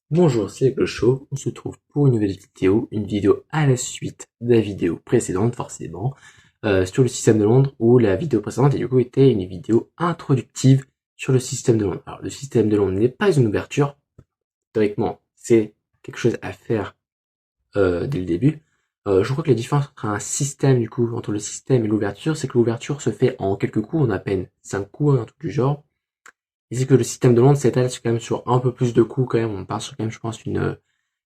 Bonjour, c'est le show. On se trouve pour une nouvelle vidéo, une vidéo à la suite de la vidéo précédente, forcément, sur le système de Londres, où la vidéo précédente, et du coup, était une vidéo introductive sur le système de Londres. Alors, le système de Londres n'est pas une ouverture. Théoriquement, c'est quelque chose à faire dès le début. Je crois que la différence entre un système, du coup, entre le système et l'ouverture, c'est que l'ouverture se fait en quelques coups, en à peine 5 coups, un truc du genre. Et c'est que le système de Londres s'étale quand même sur un peu plus de coups quand même. On part sur quand même, je pense, une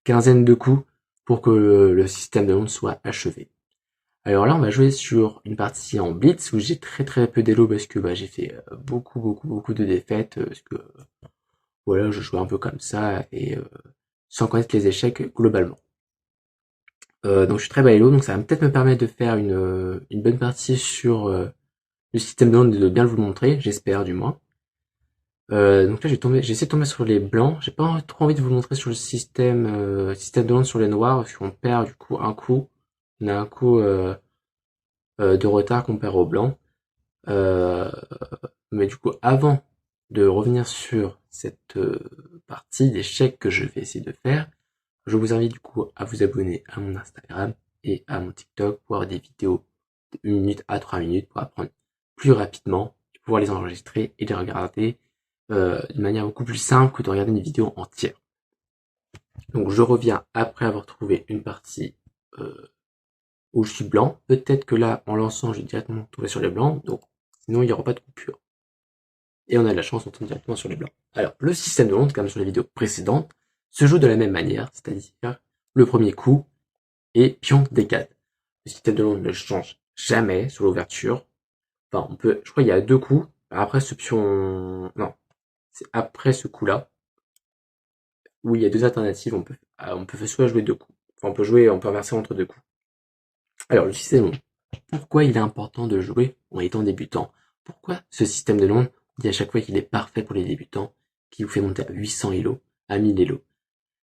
quinzaine de coups pour que le système de Londres soit achevé. Alors là, on va jouer sur une partie en blitz où j'ai très peu d'élo parce que j'ai fait beaucoup de défaites parce que voilà, je jouais un peu comme ça et sans connaître les échecs globalement. Donc je suis très bas élo, donc ça va peut-être me permettre de faire une bonne partie sur le système de Londres et de bien vous le montrer, j'espère du moins. Donc là, j'ai essayé de tomber sur les blancs. J'ai pas trop envie de vous montrer sur le système de Londres sur les noirs, parce qu'on perd du coup un coup. On a un coup de retard qu'on perd aux blancs. Euh, mais du coup, avant de revenir sur cette partie d'échecs que je vais essayer de faire, je vous invite du coup à vous abonner à mon Instagram et à mon TikTok pour avoir des vidéos de 1 minute à 3 minutes pour apprendre plus rapidement, pouvoir les enregistrer et les regarder d'une manière beaucoup plus simple que de regarder une vidéo entière. Donc je reviens après avoir trouvé une partie euh, où je suis blanc. Peut-être que là, en lançant, j'ai directement trouvé sur les blancs, donc sinon il n'y aura pas de coupure. Et on a de la chance, on tombe directement sur les blancs. Alors, le système de Londres, comme sur les vidéos précédentes, se joue de la même manière, c'est-à-dire le premier coup et pion D4. Le système de Londres ne change jamais sur l'ouverture. Enfin, je crois qu'il y a deux coups. Après ce pion, non, c'est après ce coup-là où il y a deux alternatives. On peut soit jouer deux coups. Enfin, on peut inverser entre deux coups. Alors, le système de Londres. Pourquoi il est important de jouer en étant débutant? Pourquoi ce système de Londres dit à chaque fois qu'il est parfait pour les débutants, qui vous fait monter à 800 Elo, à 1000 Elo?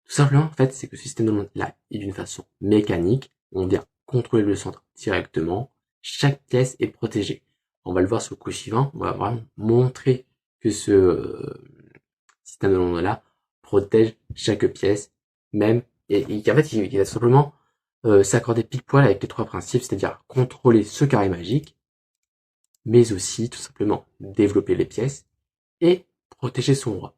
Tout simplement, en fait, c'est que ce système de Londres là est d'une façon mécanique. On vient contrôler le centre directement. Chaque pièce est protégée. On va le voir sur le coup suivant. On va vraiment montrer que ce système de Londres là protège chaque pièce, même, et qu'en fait, il va simplement s'accorder pile poil avec les trois principes, c'est-à-dire contrôler ce carré magique, mais aussi tout simplement développer les pièces et protéger son roi.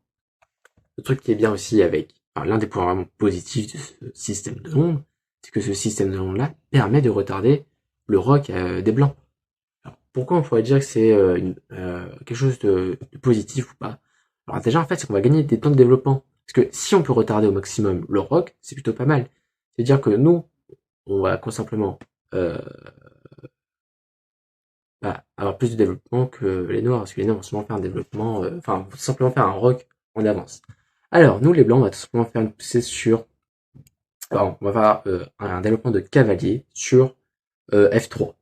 Le truc qui est bien aussi l'un des points vraiment positifs de ce système de l'ombre, c'est que ce système de l'ombre-là permet de retarder le rock des blancs. Alors, pourquoi on pourrait dire que c'est quelque chose de positif ou pas? Alors déjà, en fait, c'est qu'on va gagner des temps de développement. Parce que si on peut retarder au maximum le rock, c'est plutôt pas mal. C'est-à-dire que nous, on va simplement avoir plus de développement que les noirs, parce que les noirs vont simplement faire un développement, vont simplement faire un rock en avance. Alors, nous, les blancs, on va tout simplement faire une poussée sur, on va faire un développement de cavalier sur F3.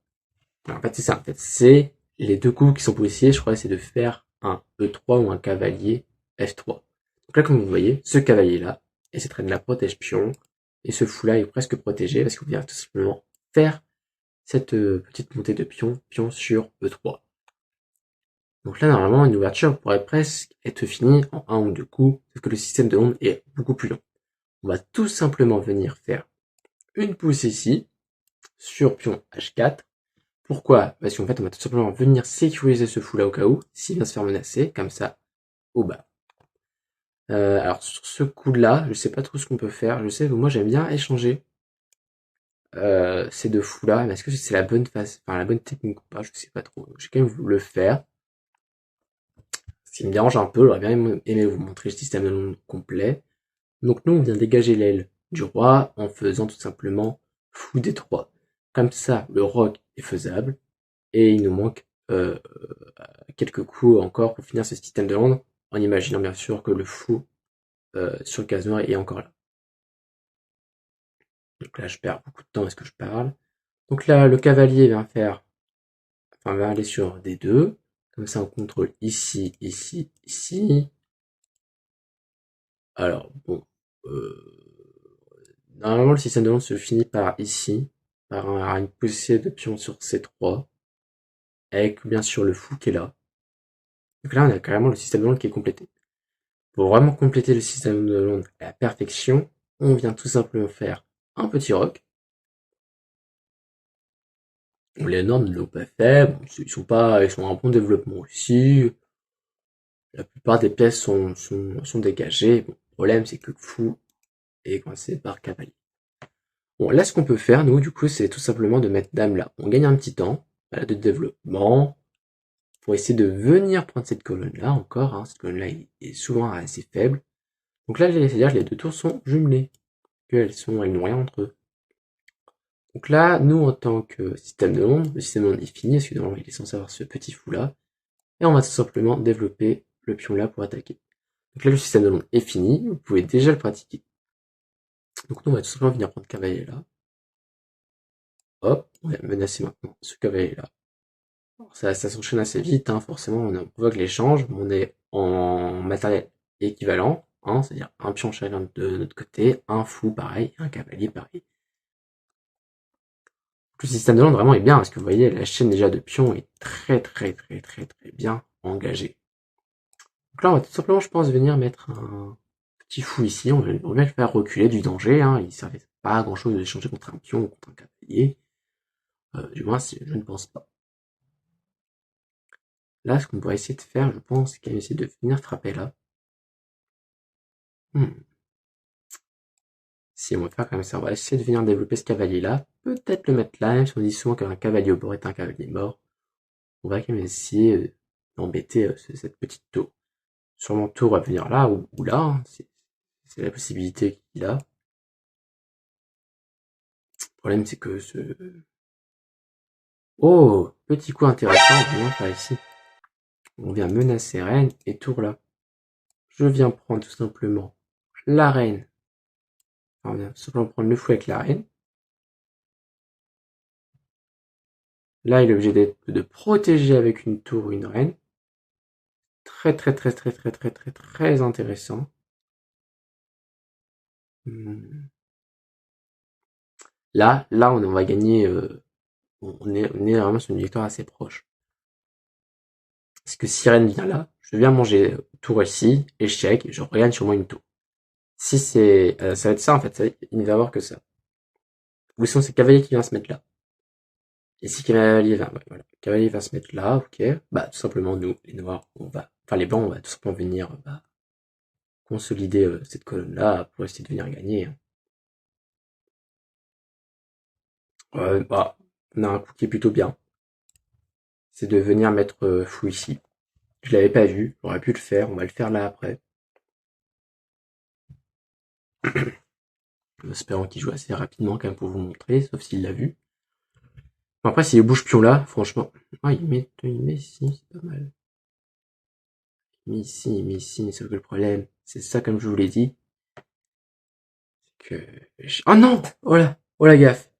Alors, en fait, c'est ça, en fait, c'est les deux coups qui sont possibles, je crois, c'est de faire un E3 ou un cavalier F3. Donc là, comme vous voyez, ce cavalier-là, et cette reine-là protège pion, et ce fou-là est presque protégé, parce qu'on vient tout simplement faire cette petite montée de pion, pion sur E3. Donc là, normalement, une ouverture pourrait presque être finie en un ou deux coups, sauf que le système de Londres est beaucoup plus long. On va tout simplement venir faire une pousse ici, sur pion H4. Pourquoi? Parce qu'en fait, on va tout simplement venir sécuriser ce fou là au cas où, s'il vient se faire menacer, comme ça, au bas. Alors sur ce coup-là, je sais pas trop ce qu'on peut faire. Je sais que moi j'aime bien échanger ces deux fous là, mais est-ce que c'est la bonne phase, enfin la bonne technique ou pas? Je sais pas trop. J'ai quand même voulu le faire. Ce qui me dérange un peu, j'aurais bien aimé vous montrer le système de Londres complet. Donc nous, on vient dégager l'aile du roi en faisant tout simplement fou d3. Comme ça, le roc est faisable et il nous manque quelques coups encore pour finir ce système de Londres, en imaginant bien sûr que le fou sur le case noir est encore là. Donc là, je perds beaucoup de temps à ce que je parle. Donc là, le cavalier va aller sur D2. Comme ça, on contrôle ici, ici, ici. Alors, bon, normalement, le système de Londres se finit par ici, par une poussée de pions sur C3, avec bien sûr le fou qui est là. Donc là, on a carrément le système de Londres qui est complété. Pour vraiment compléter le système de Londres à la perfection, on vient tout simplement faire un petit roc. Les Nords ne l'ont pas fait, bon, ils sont en bon développement aussi. La plupart des pièces sont dégagées. Bon, le problème, c'est que Fou est coincé par cavalier. Bon, là, ce qu'on peut faire, nous, du coup, c'est tout simplement de mettre dame là. On gagne un petit temps, voilà, de développement, pour essayer de venir prendre cette colonne-là encore. Hein. Cette colonne-là est souvent assez faible. Donc là, c'est-à-dire que les deux tours sont jumelées, elles n'ont rien entre eux. Donc là, nous, en tant que système de Londres, le système de Londres est fini, parce que normalement, il est censé avoir ce petit fou-là. Et on va tout simplement développer le pion là pour attaquer. Donc là, le système de Londres est fini, vous pouvez déjà le pratiquer. Donc nous, on va tout simplement venir prendre cavalier là. Hop, on va menacer maintenant ce cavalier là. Ça s'enchaîne assez vite, hein, forcément, on provoque l'échange, on est en matériel équivalent, hein, c'est-à-dire un pion chacun de notre côté, un fou pareil, un cavalier pareil. Le système de Londres vraiment est bien, parce que vous voyez, la chaîne déjà de pions est très bien engagée. Donc là, on va tout simplement, je pense, venir mettre un petit fou ici, on va le faire reculer du danger, hein, il servait pas à grand chose d'échanger contre un pion ou contre un cavalier, du moins, je ne pense pas. Là, ce qu'on pourrait essayer de faire, je pense, c'est quand même essayer de venir frapper là. Si on va faire comme ça, on va essayer de venir développer ce cavalier-là. Peut-être le mettre là, même si on dit souvent qu'un cavalier au bord est un cavalier mort. On va quand même essayer d'embêter cette petite tour. Sur mon tour, on va venir là ou là. Hein. C'est la possibilité qu'il a. Le problème, c'est que ce... Oh, petit coup intéressant, on vient par ici. On vient menacer reine et tour là. Je viens prendre tout simplement la reine. On vient tout simplement prendre le fou avec la reine. Là, il est obligé de protéger avec une tour ou une reine. Très intéressant. Là, on va gagner. On est vraiment sur une victoire assez proche. Parce que si reine vient là, je viens manger tour ici, échec, je regagne sur moi une tour. Si c'est, ça va être ça en fait, il ne va y avoir que ça. Ou sinon c'est cavalier qui vient se mettre là. Et si cavalier vient, voilà, cavalier va se mettre là, ok. Bah tout simplement nous, les noirs, enfin les blancs, on va tout simplement venir consolider cette colonne là pour essayer de venir gagner. Bah, on a un coup qui est plutôt bien. C'est de venir mettre fou ici. Je l'avais pas vu, j'aurais pu le faire, on va le faire là après. En espérant qu'il joue assez rapidement quand même pour vous montrer, sauf s'il l'a vu. Bon, après, s'il bouge pion là, franchement. Ah, il met ici, c'est pas mal. Il met ici, sauf que le problème, c'est ça comme je vous l'ai dit. Oh non! Oh la gaffe!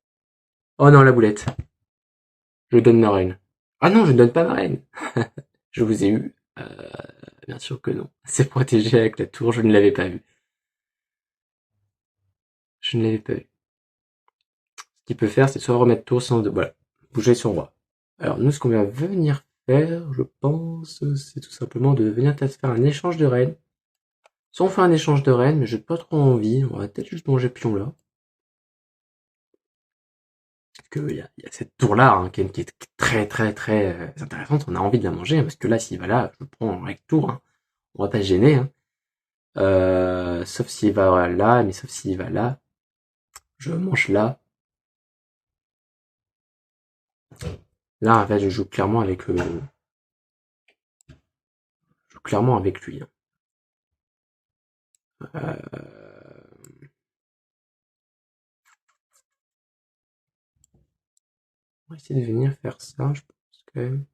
Oh non, la boulette. Je donne ma reine. Ah non, je ne donne pas ma reine! Je vous ai eu. Bien sûr que non. C'est protégé avec la tour, je ne l'avais pas vu. Je ne l'avais pas vu. Ce qu'il peut faire, c'est soit remettre tour, sans voilà, bouger son roi. Alors nous, ce qu'on va venir faire, je pense, c'est tout simplement de venir peut-être faire un échange de reines. Soit on fait un échange de reines, mais j'ai pas trop envie. On va peut-être juste manger pion là. Parce que il y a cette tour là hein, qui est très intéressante. On a envie de la manger hein, parce que là, s'il va là, je prends avec tour. Hein. On va pas se gêner. Hein. Sauf s'il va là, mais sauf s'il va là, je mange là. Là, en fait, je joue clairement avec le. Je joue clairement avec lui. Hein. On va essayer de venir faire ça, je pense quand même.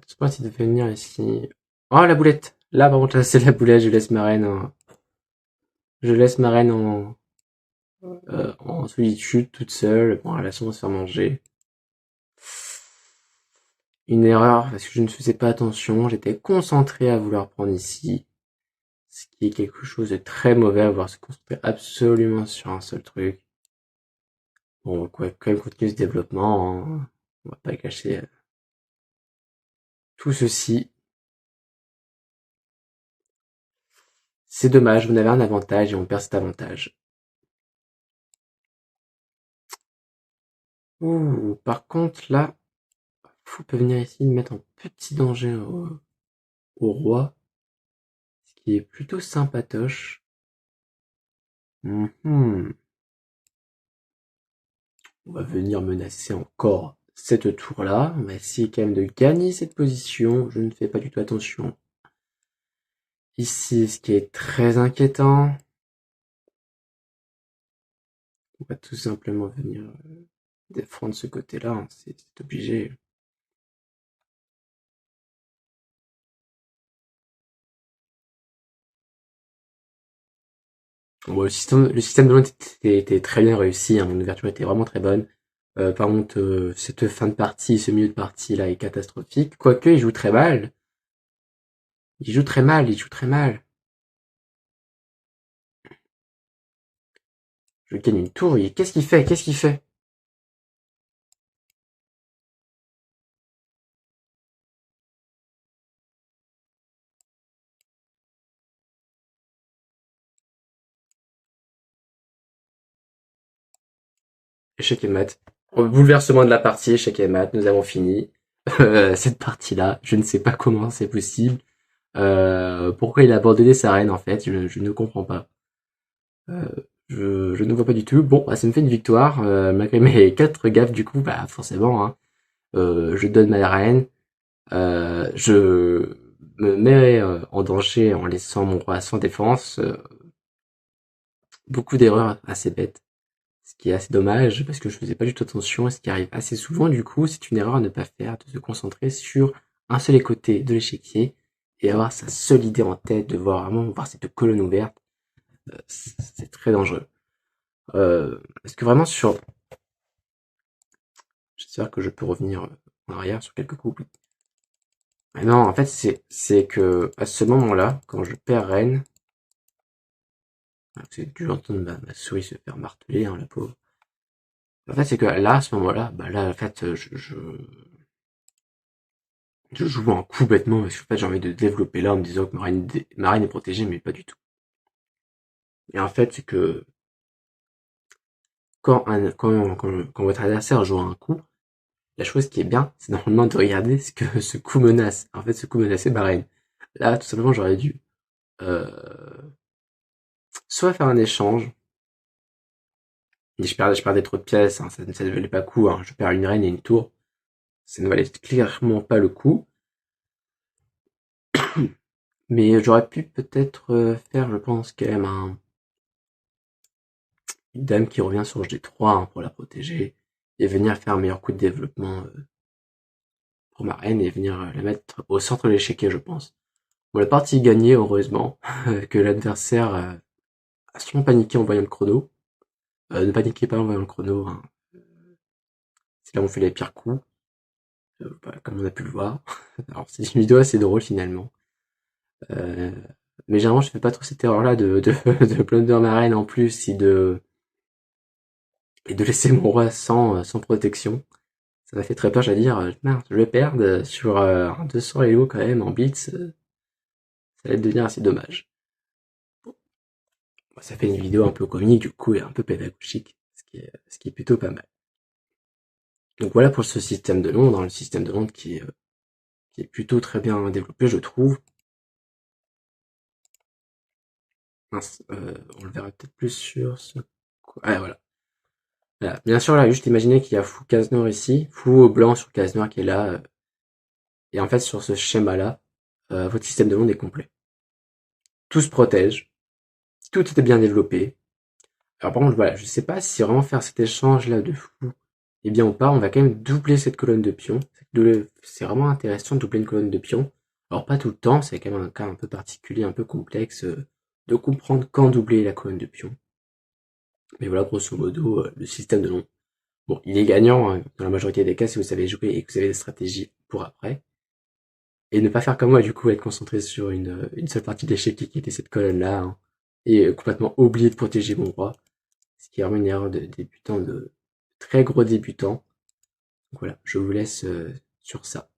Je pense essayer de venir ici. Oh la boulette! Là par contre là c'est la boulette, je laisse ma reine en solitude toute seule. Bon elle a sûrement se faire manger. Une erreur parce que je ne faisais pas attention, j'étais concentré à vouloir prendre ici. Ce qui est quelque chose de très mauvais à vouloir se concentrer absolument sur un seul truc. Bon, on va quand même continuer ce développement, hein. On va pas cacher tout ceci. C'est dommage, on avait un avantage et on perd cet avantage. Ouh, par contre, là, fou peut venir ici mettre en petit danger au roi, ce qui est plutôt sympatoche. On va venir menacer encore cette tour-là. On va essayer quand même de gagner cette position. Je ne fais pas du tout attention. Ici, ce qui est très inquiétant. On va tout simplement venir défendre ce côté-là. Hein. C'est obligé. Bon, le système de l'autre était très bien réussi. Hein. Mon ouverture était vraiment très bonne. Par contre, cette fin de partie, ce milieu de partie là est catastrophique. Quoique, il joue très mal. Il joue très mal, il joue très mal. Je gagne une tour, qu'est-ce qu'il fait? Qu'est-ce qu'il fait? Échec et mat. Bouleversement de la partie, échec et mat, nous avons fini. Cette partie-là, je ne sais pas comment c'est possible. Pourquoi il a abandonné sa reine en fait, je ne comprends pas. Euh, je ne vois pas du tout. Bon, bah, ça me fait une victoire, malgré mes 4 gaffes du coup, bah forcément, hein. Je donne ma reine, je me mets en danger en laissant mon roi sans défense. Beaucoup d'erreurs assez bêtes. Ce qui est assez dommage parce que je faisais pas du tout attention et ce qui arrive assez souvent du coup, c'est une erreur à ne pas faire, de se concentrer sur un seul côté de l'échiquier et avoir sa seule idée en tête, de vraiment voir cette colonne ouverte, c'est très dangereux. Est-ce que vraiment sur... J'espère que je peux revenir en arrière sur quelques coups. Mais non, en fait, c'est que à ce moment-là, quand je perds reine, c'est dû entendre ma souris se faire marteler, hein, la pauvre. En fait, c'est que là, à ce moment-là, bah là, en fait, je joue un coup bêtement parce qu'en fait j'ai envie de développer là en me disant que ma reine est protégée, mais pas du tout. Et en fait, c'est que quand votre adversaire joue un coup, la chose qui est bien, c'est normalement de regarder ce que ce coup menace. En fait, ce coup menaçait ma reine. Là, tout simplement, j'aurais dû euh, soit faire un échange, et je perdais trop de pièces, hein, ça ne valait pas le coup, hein, je perds une reine et une tour, ça ne valait clairement pas le coup. Mais j'aurais pu peut-être faire, je pense, quand même une dame qui revient sur G3 hein, pour la protéger et venir faire un meilleur coup de développement pour ma reine et venir la mettre au centre de l'échiquier, je pense. Bon, la partie est gagnée, heureusement, que l'adversaire a sûrement paniqué en voyant le chrono. Ne paniquez pas en voyant le chrono, hein. C'est là où on fait les pires coups, comme on a pu le voir. Alors c'est une vidéo assez drôle finalement. Euh, mais généralement je fais pas trop cette erreur-là de plunder ma reine en plus et de laisser mon roi sans protection. Ça m'a fait très peur, j'allais dire, merde, je vais perdre sur un 200 Elo quand même en blitz, ça va devenir assez dommage. Bon, ça fait une vidéo un peu comique du coup et un peu pédagogique, ce qui est plutôt pas mal. Donc voilà pour ce système de Londres, hein, le système de Londres qui est plutôt très bien développé, je trouve. Mince, on le verra peut-être plus sur ce... Ouais, voilà. Voilà. Bien sûr, là, juste imaginez qu'il y a fou Cazenor ici, fou blanc sur Cazenor qui est là, et en fait, sur ce schéma-là, votre système de Londres est complet. Tout se protège, tout était bien développé. Alors par contre, voilà, je sais pas si vraiment faire cet échange-là de fou est bien ou pas. On va quand même doubler cette colonne de pions. C'est vraiment intéressant de doubler une colonne de pions. Alors pas tout le temps, c'est quand même un cas un peu particulier, un peu complexe de comprendre quand doubler la colonne de pions. Mais voilà, grosso modo, le système de long. Bon, il est gagnant hein, dans la majorité des cas si vous savez jouer et que vous avez des stratégies pour après. Et ne pas faire comme moi, du coup, être concentré sur une seule partie de l'échec qui était cette colonne-là, hein, et complètement oublier de protéger mon roi. Ce qui est vraiment une erreur de débutant, de très gros débutant. Donc voilà, je vous laisse sur ça.